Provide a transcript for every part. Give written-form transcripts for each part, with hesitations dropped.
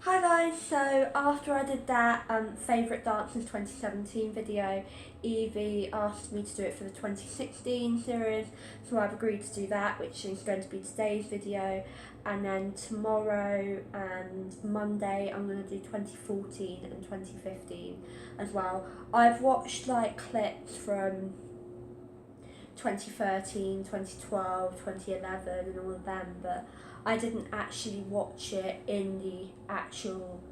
Hi guys, so after I did that favourite dancers 2017 video, Evie asked me to do it for the 2016 series, so I've agreed to do that, which is going to be today's video, and then tomorrow and Monday I'm going to do 2014 and 2015 as well. I've watched like clips from 2013, 2012, 2011 and all of them, but I didn't actually watch it in the actual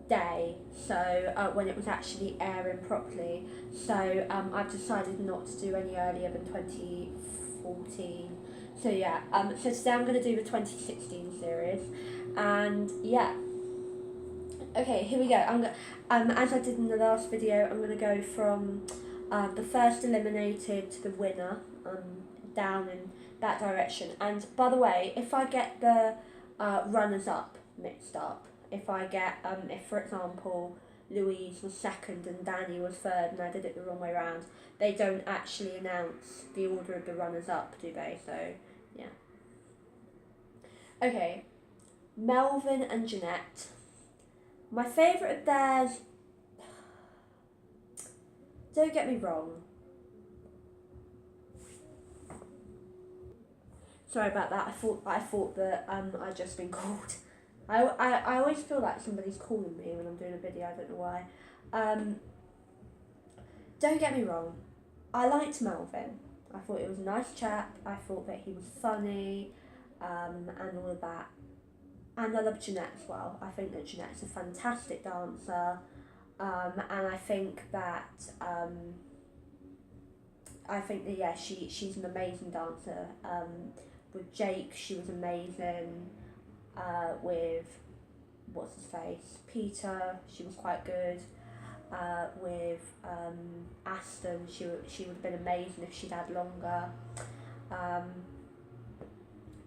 day, so when it was actually airing properly. So I've decided not to do any earlier than 2014. So yeah, so today I'm going to do the 2016 series, and yeah. Okay, here we go. As I did in the last video, I'm gonna go from the first eliminated to the winner, down in that direction. And by the way, if I get the runners up mixed up, if for example Louise was second and Danny was third, and I did it the wrong way around, they don't actually announce the order of the runners up, do they? So yeah. Okay, Melvin and Jeanette. My favourite of theirs, don't get me wrong. Sorry about that. I thought that I'd just been called. I always feel like somebody's calling me when I'm doing a video. I don't know why. Um, don't get me wrong. I liked Melvin. I thought he was a nice chap. I thought that he was funny, and all of that. And I love Jeanette as well. I think that Jeanette's a fantastic dancer. And I think that yeah, she's an amazing dancer. With Jake, she was amazing. With what's his face, Peter, she was quite good. With Aston, she would have been amazing if she'd had longer. Um,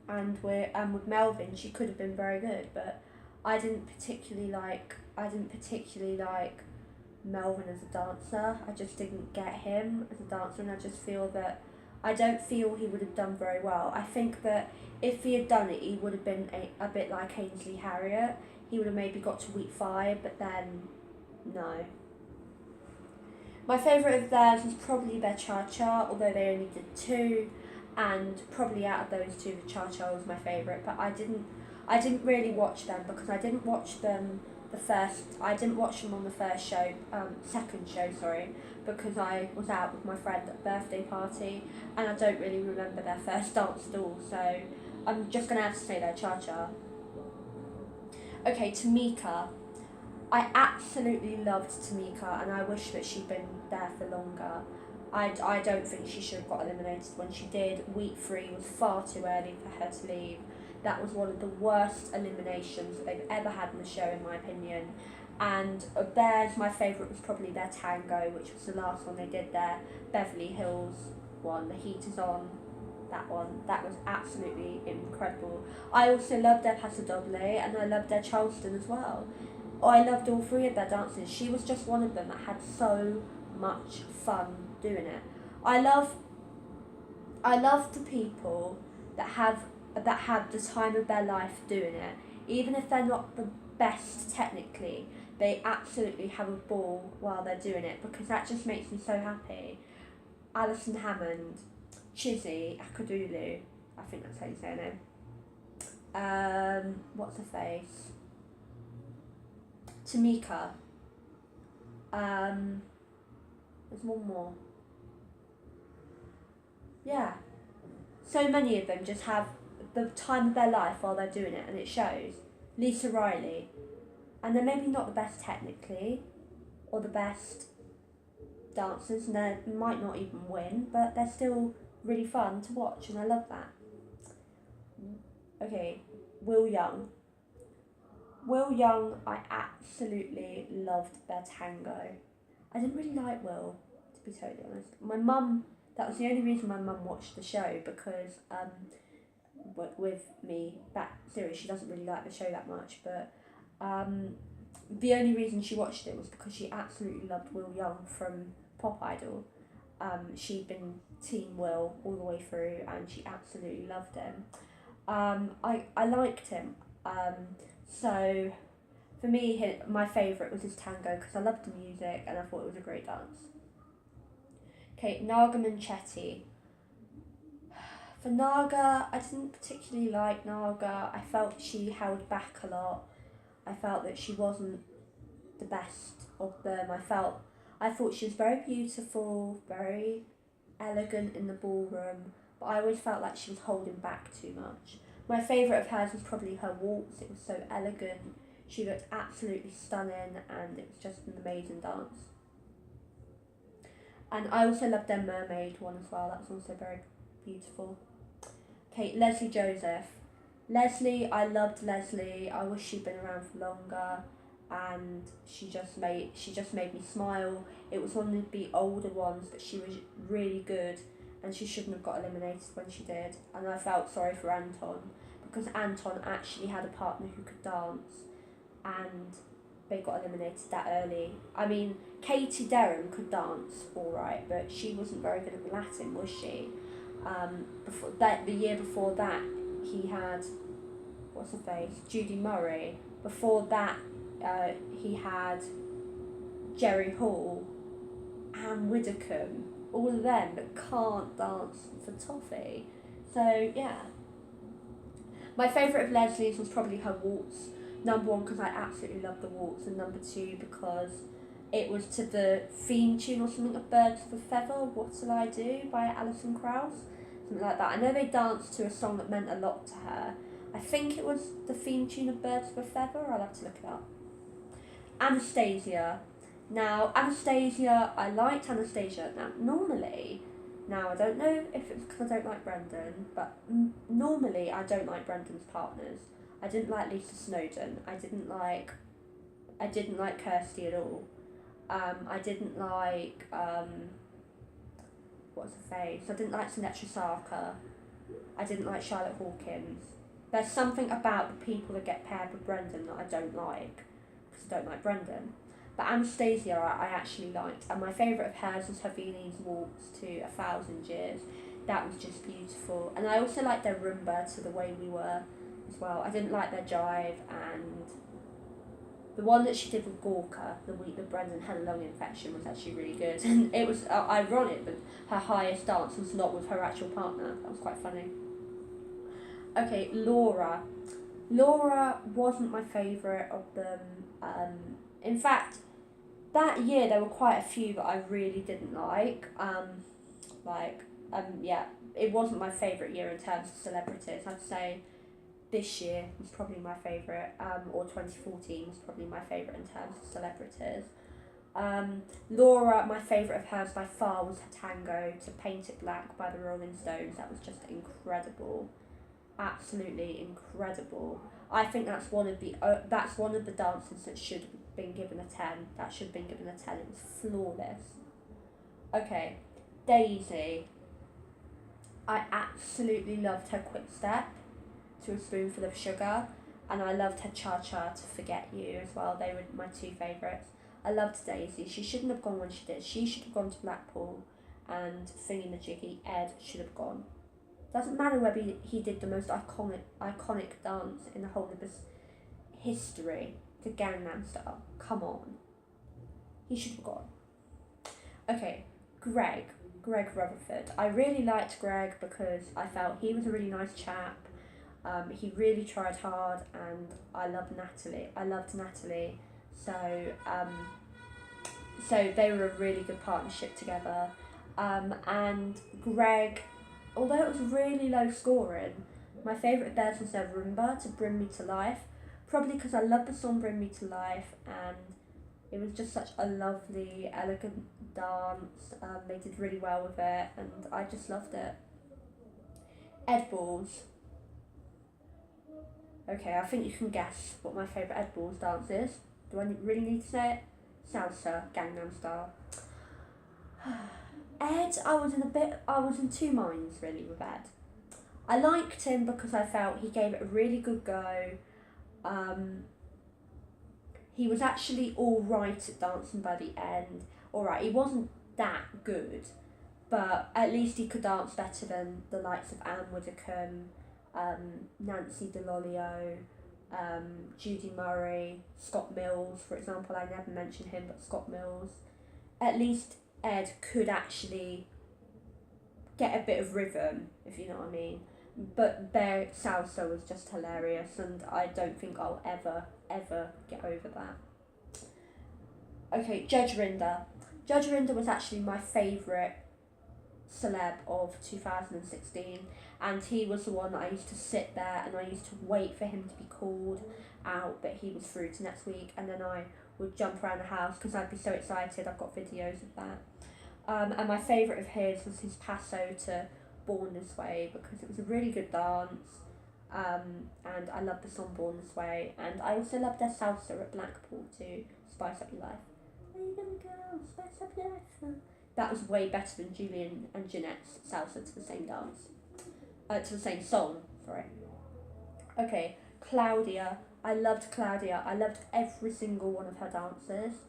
and with Melvin, she could have been very good, but I didn't particularly like Melvin as a dancer. I just didn't get him as a dancer, and I don't feel he would have done very well. I think that if he had done it, he would have been a bit like Ainsley Harriott. He would have maybe got to week 5, but then no. My favourite of theirs was probably their cha-cha, although they only did 2, and probably out of those 2, the cha-cha was my favourite. But I didn't really watch them because I didn't watch them on the second show, sorry, because I was out with my friend at a birthday party, and I don't really remember their first dance at all. So I'm just gonna have to say their cha-cha. Okay, Tamika. I absolutely loved Tamika, and I wish that she'd been there for longer. I don't think she should have got eliminated when she did. Week 3 was far too early for her to leave. That was one of the worst eliminations that they've ever had in the show, in my opinion. And of theirs, my favourite was probably their tango, which was the last one they did, their Beverly Hills one, The Heat Is On. That was absolutely incredible. I also loved their Paso Doble, and I loved their Charleston as well. I loved all 3 of their dances. She was just one of them that had so much fun doing it. I love the people that have the time of their life doing it. Even if they're not the best technically, they absolutely have a ball while they're doing it, because that just makes me so happy. Alison Hammond, Chizzy Akadulu, I think that's how you say her name. What's her face? Tamika. There's one more. Yeah. So many of them just have the time of their life while they're doing it, and it shows. Lisa Riley. And they're maybe not the best technically, or the best dancers, and they might not even win, but they're still really fun to watch, and I love that. Okay, Will Young. Will Young, I absolutely loved their tango. I didn't really like Will, to be totally honest. That was the only reason my mum watched the show, because with me, that series, she doesn't really like the show that much, but the only reason she watched it was because she absolutely loved Will Young from Pop Idol. She'd been Team Will all the way through, and she absolutely loved him. I liked him. So For me, my favourite was his tango because I loved the music and I thought it was a great dance. Okay, Naga Manchetti. For Naga, I didn't particularly like Naga. I felt she held back a lot. I felt that she wasn't the best of them. I thought she was very beautiful, very elegant in the ballroom, but I always felt like she was holding back too much. My favourite of hers was probably her waltz. It was so elegant. She looked absolutely stunning and it was just an amazing dance. And I also loved their mermaid one as well. That was also very beautiful. Okay, Leslie Joseph. Leslie, I loved Leslie. I wish she'd been around for longer, and she just made me smile. It was one of the older ones, but she was really good, and she shouldn't have got eliminated when she did. And I felt sorry for Anton because Anton actually had a partner who could dance, and they got eliminated that early. I mean, Katie Derham could dance all right, but she wasn't very good at the Latin, was she? Before that, the year before that, he had, what's her face, Judy Murray. Before that, he had Jerry Hall, Anne Widdecombe, all of them that can't dance for toffee. So yeah. My favourite of Leslie's was probably her waltz. Number one, because I absolutely loved the waltz, and number two, because it was to the theme tune or something of Birds of a Feather, What'll I Do, by Alison Krauss, something like that. I know they danced to a song that meant a lot to her. I think it was the theme tune of Birds of a Feather, I'll have to look it up. Anastasia. Now, Anastasia, I liked Anastasia. Now I don't know if it's because I don't like Brendan, but normally I don't like Brendan's partners. I didn't like Lisa Snowdon. I didn't like Kirsty at all. I didn't like, what's her face? I didn't like Sinatra Sarkar. I didn't like Charlotte Hawkins. There's something about the people that get paired with Brendan that I don't like, because I don't like Brendan. But Anastasia I actually liked, and my favourite of hers was her Viennese waltz to 1,000 Years. That was just beautiful. And I also liked their rumba to The Way We Were as well. I didn't like their jive, and the one that she did with Gorka, the week that Brendan had a lung infection, was actually really good. And it was ironic that her highest dance was not with her actual partner. That was quite funny. Okay, Laura. Laura wasn't my favourite of them. In fact, that year there were quite a few that I really didn't like. Yeah, it wasn't my favourite year in terms of celebrities. I'd say this year was probably my favourite, or 2014 was probably my favourite in terms of celebrities. Laura, my favourite of hers by far was her tango to Paint It Black by the Rolling Stones. That was just incredible, absolutely incredible. I think that's one of the dances that should have been given a 10. That should have been given a 10. It was flawless. Okay, Daisy. I absolutely loved her quick step to A Spoonful of Sugar, and I loved her cha-cha to Forget You as well. They were my two favourites. I loved Daisy. She shouldn't have gone when she did. She should have gone to Blackpool, and Thingy Majiggy, Ed, should have gone. Doesn't matter whether he did the most iconic dance in the whole of his history, the Gangnam Style. Come on. He should have gone. Okay, Greg Rutherford. I really liked Greg because I felt he was a really nice chap. He really tried hard, and I loved Natalie. So they were a really good partnership together. And Greg, although it was really low scoring, my favourite of theirs was their rumba to Bring Me to Life. Probably because I love the song Bring Me to Life, and it was just such a lovely, elegant dance. They did really well with it, and I just loved it. Ed Balls. Okay, I think you can guess what my favourite Ed Balls dance is. Do I really need to say it? Salsa, Gangnam Style. Ed, I was in two minds really with Ed. I liked him because I felt he gave it a really good go. He was actually alright at dancing by the end. Alright, he wasn't that good, but at least he could dance better than the likes of Anne Widdecombe, Nancy DeLolio, Judy Murray, Scott Mills, for example. I never mentioned him, but Scott Mills. At least Ed could actually get a bit of rhythm, if you know what I mean. But their salsa was just hilarious, and I don't think I'll ever get over that. Okay, Judge Rinder. Judge Rinder was actually my favourite celeb of 2016, and he was the one that I used to sit there and I used to wait for him to be called out, but he was through to next week, and then I would jump around the house because I'd be so excited. I've got videos of that. And my favourite of his was his passo to Born This Way, because it was a really good dance, and I love the song Born This Way, and I also love their salsa at Blackpool too, Spice Up Your Life. Where you gonna go, spice up your life? That was way better than Julian and Jeanette's salsa to the same dance. To the same song, sorry. Okay, Claudia. I loved Claudia. I loved every single one of her dances.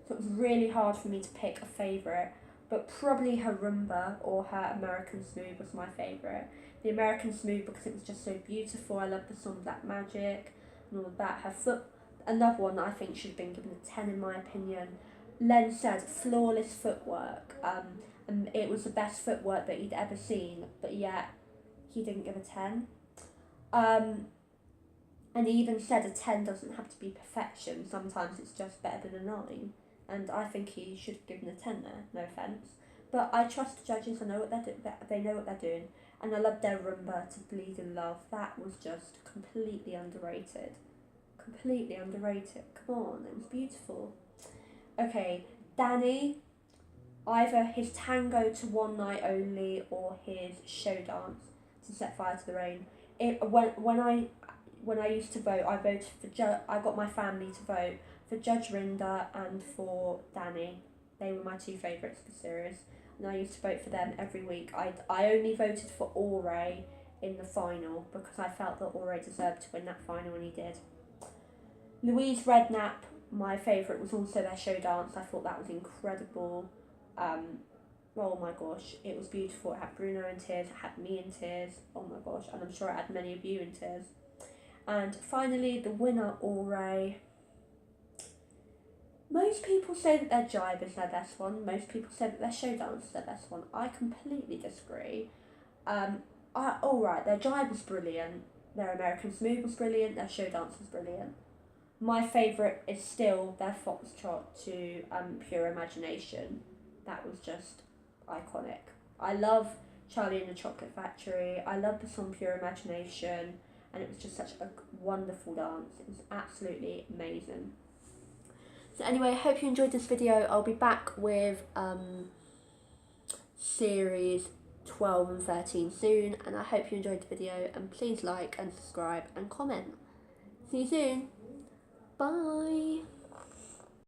So it was really hard for me to pick a favourite, but probably her rumba or her American Smooth was my favourite. The American Smooth because it was just so beautiful. I loved the song Black Magic and all of that. Her foot, another one that I think should have been given a 10 in my opinion. Len said flawless footwork, and it was the best footwork that he'd ever seen, but yet he didn't give a 10. And he even said a 10 doesn't have to be perfection, sometimes it's just better than a 9. And I think he should have given a 10 there, no offence. But I trust the judges, I know what they're doing, they know what they're doing. And I love their rumba to Bleed in Love. That was just completely underrated. Completely underrated. Come on, it was beautiful. Okay, Danny, either his tango to One Night Only or his show dance to Set Fire to the Rain. When I used to vote, I voted for I got my family to vote for Judge Rinder and for Danny. They were my two favourites for series, and I used to vote for them every week. I only voted for Ore in the final because I felt that Ore deserved to win that final, and he did. Louise Redknapp, my favourite, was also their show dance. I thought that was incredible. Oh my gosh, it was beautiful. It had Bruno in tears, it had me in tears. Oh my gosh, and I'm sure it had many of you in tears. And finally, the winner, Ore. Most people say that their jive is their best one. Most people say that their show dance is their best one. I completely disagree. Alright, their jive was brilliant. Their American Smooth was brilliant. Their show dance was brilliant. My favourite is still their foxtrot to Pure Imagination. That was just iconic. I love Charlie and the Chocolate Factory. I love the song Pure Imagination. And it was just such a wonderful dance. It was absolutely amazing. So anyway, I hope you enjoyed this video. I'll be back with series 12 and 13 soon. And I hope you enjoyed the video. And please like and subscribe and comment. See you soon. Bye.